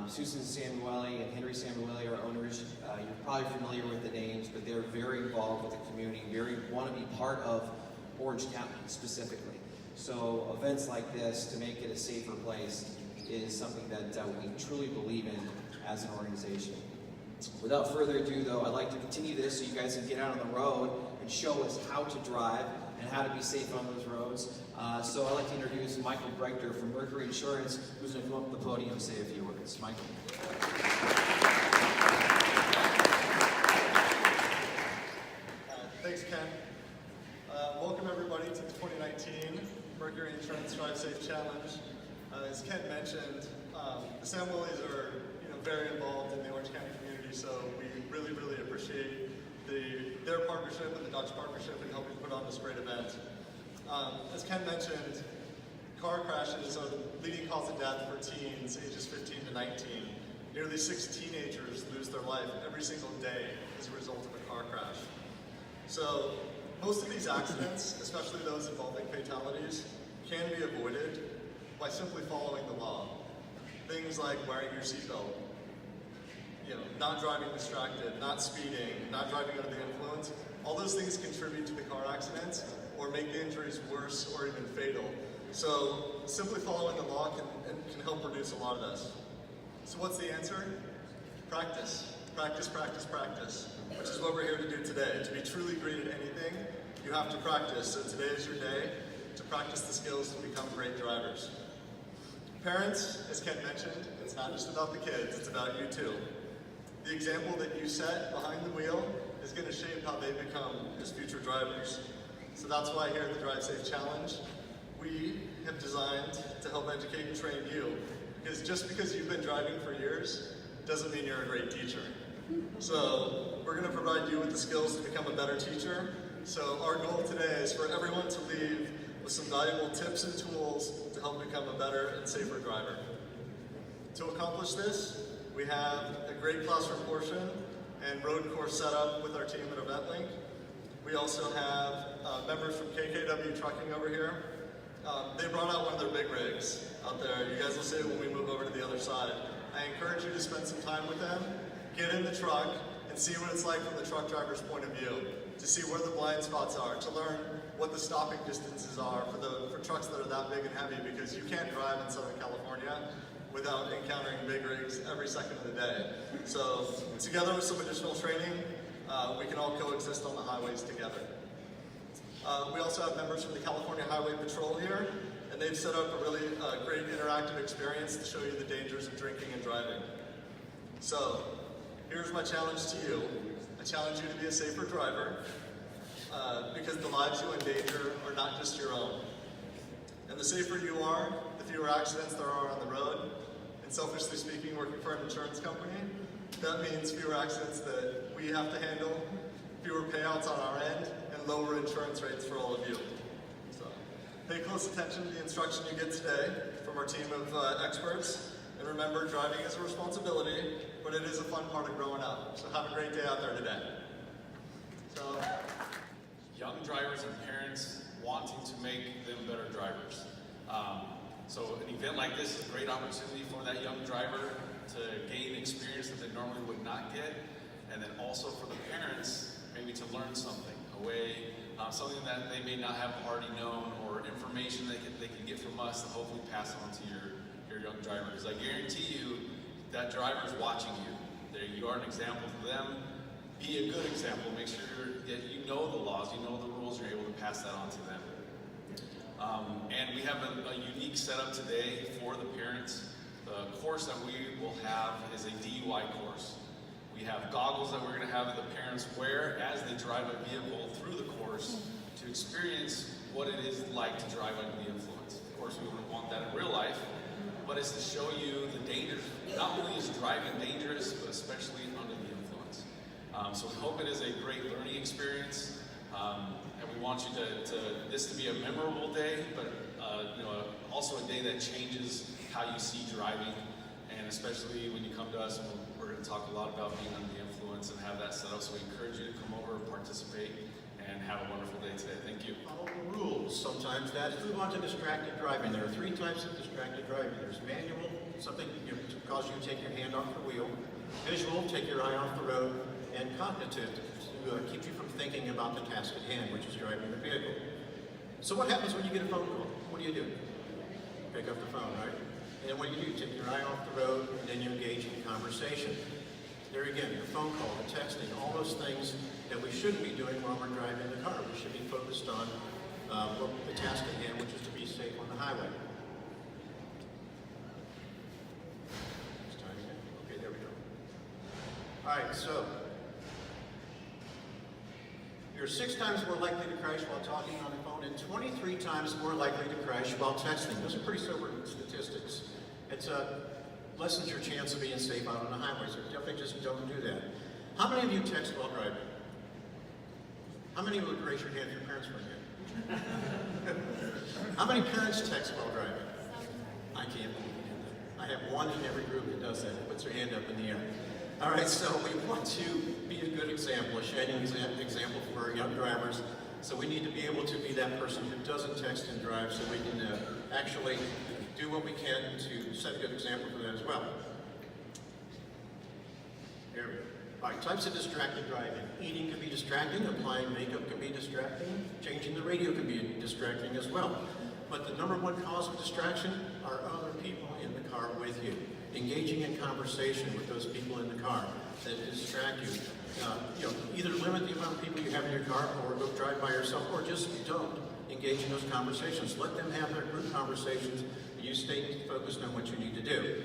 Susan Samueli and Henry Samueli are owners. You're probably familiar with the names, but they're very involved with the community, want to be part of Orange County specifically. So events like this, to make it a safer place, is something that we truly believe in as an organization. Without further ado though, I'd like to continue this so you guys can get out on the road and show us how to drive and how to be safe on those roads. So I'd like to introduce Michael Brechter from Mercury Insurance, who's going to come up to the podium and say a few words. Michael. Thanks, Ken. Welcome everybody to the 2019 Mercury Insurance Drive Safe Challenge. As Ken mentioned, the Samuelis are very involved in the Orange County community, so we really appreciate their partnership and the Dutch partnership in helping put on this great event. As Ken mentioned, car crashes are the leading cause of death for teens ages 15 to 19. Nearly 6 teenagers lose their life every single day as a result of a car crash. So most of these accidents, especially those involving fatalities, can be avoided by simply following the law. Things like wearing your seatbelt, not driving distracted, not speeding, not driving under the influence. All those things contribute to the car accidents or make the injuries worse or even fatal. So simply following the law can help reduce a lot of this. So what's the answer? Practice. Practice, practice, practice, which is what we're here to do today. To be truly great at anything, you have to practice. So today is your day to practice the skills to become great drivers. Parents, as Ken mentioned, it's not just about the kids, it's about you too. The example that you set behind the wheel is going to shape how they become as future drivers. So that's why here at the Drive Safe Challenge, we have designed to help educate and train you. Because just because you've been driving for years doesn't mean you're a great teacher. So we're going to provide you with the skills to become a better teacher. So our goal today is for everyone to leave with some valuable tips and tools to help become a better and safer driver. To accomplish this, we have a great classroom portion and road course set up with our team at EventLink. We also have members from KKW Trucking over here. They brought out one of their big rigs out there. You guys will see it when we move over to the other side. I encourage you to spend some time with them, get in the truck, and see what it's like from the truck driver's point of view, to see where the blind spots are, to learn what the stopping distances are for trucks that are that big and heavy, because you can't drive in Southern California without encountering big rigs every second of the day. So together with some additional training, we can all coexist on the highways together. We also have members from the California Highway Patrol here, and they've set up a really great interactive experience to show you the dangers of drinking and driving. So here's my challenge to you. I challenge you to be a safer driver, because the lives you endanger are not just your own. And the safer you are, the fewer accidents there are on the road. And selfishly speaking, working for an insurance company, that means fewer accidents that we have to handle, fewer payouts on our end, and lower insurance rates for all of you. So pay close attention to the instruction you get today from our team of experts. And remember, driving is a responsibility, but it is a fun part of growing up. So have a great day out there today. So, young drivers and parents wanting to make them better drivers. So an event like this is a great opportunity for that young driver to gain experience that they normally would not get, and then also for the parents maybe to learn something, something that they may not have already known, or information they can get from us and hopefully pass on to your young driver. Because I guarantee you that driver is watching you. There, you are an example to them. Be a good example. Make sure that you know the laws, you know the rules, you're able to pass that on to them. And we have a unique setup today for the parents. The course that we will have is a DUI course. We have goggles that we're going to have the parents wear as they drive a vehicle through the course to experience what it is like to drive under the influence. Of course, we wouldn't want that in real life, but it's to show you the dangers. Not only is driving dangerous, but especially under the influence. So we hope it is a great learning experience. And we want you this to be a memorable day, but also a day that changes how you see driving, and especially when you come to us, and we're going to talk a lot about being under the influence and have that set up. So we encourage you to come over, participate, and have a wonderful day today. Thank you. Follow the rules. Sometimes that's move on to distracted driving. There are 3 types of distracted driving. There's manual, something to cause you to take your hand off the wheel, visual, take your eye off the road, and cognitive, to keep you from thinking about the task at hand, which is driving the vehicle. So what happens when you get a phone call? What do you do? Pick up the phone, right? And then what do? You take your eye off the road, and then you engage in conversation. There again, the phone call, the texting, all those things that we shouldn't be doing while we're driving the car. We should be focused on the task at hand, which is to be safe on the highway. Next time again. Okay, there we go. All right, so you're 6 times more likely to crash while talking on the phone and 23 times more likely to crash while texting. Those are pretty sobering statistics. It's lessens your chance of being safe out on the highway, so definitely just don't do that. How many of you text while driving? How many would raise your hand if your parents were here? How many parents text while driving? I can't believe you do that. I have one in every group that does that, that puts their hand up in the air. All right, so we want to be a good example, a shining example for our young drivers. So we need to be able to be that person who doesn't text and drive, so we can actually do what we can to set a good example for that as well. There we go. All right, types of distracted driving. Eating can be distracting, applying makeup can be distracting, changing the radio can be distracting as well. But the number one cause of distraction are other people in the car with you. Engaging in conversation with those people in the car that distract you. Either limit the amount of people you have in your car, or go drive by yourself, or just don't engage in those conversations. Let them have their group conversations. You stay focused on what you need to do.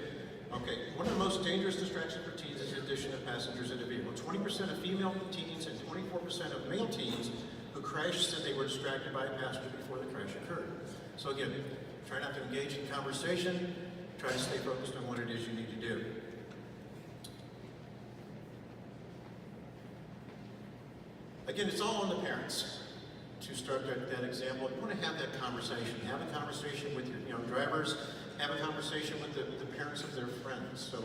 Okay, one of the most dangerous distractions for teens is the addition of passengers in a vehicle. 20% of female teens and 24% of male teens who crashed said they were distracted by a passenger before the crash occurred. So again, try not to engage in conversation. Try to stay focused on what it is you need to do. Again, it's all on the parents to start that example. You want to have that conversation. Have a conversation with your young drivers. Have a conversation with the parents of their friends. So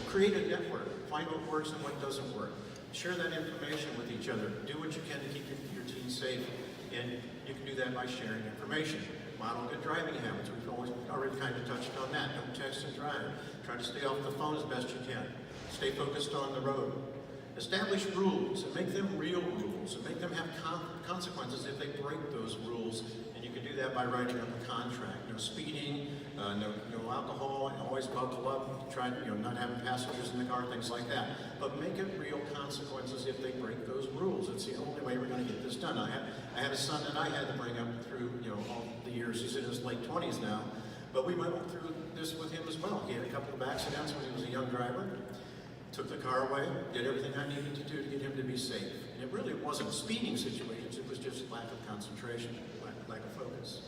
create a network. Find what works and what doesn't work. Share that information with each other. Do what you can to keep your teens safe. And you can do that by sharing information. Model good driving habits. We've already kind of touched on that. Don't text and drive. Try to stay off the phone as best you can. Stay focused on the road. Establish rules and make them real rules and make them have consequences if they break those rules. And you can do that by writing up a contract. No speeding, no alcohol, and always buckle up. Try not having passengers in the car, things like that. But make it real consequences if they break those rules. It's the only way we're going to get this done. I had a son that I had to bring up through all the years. He's in his late 20s now, but we went through this with him as well. He had a couple of accidents when he was a young driver. Took the car away, did everything I needed to do to get him to be safe. And it really wasn't speeding situations, it was just lack of concentration, lack of focus.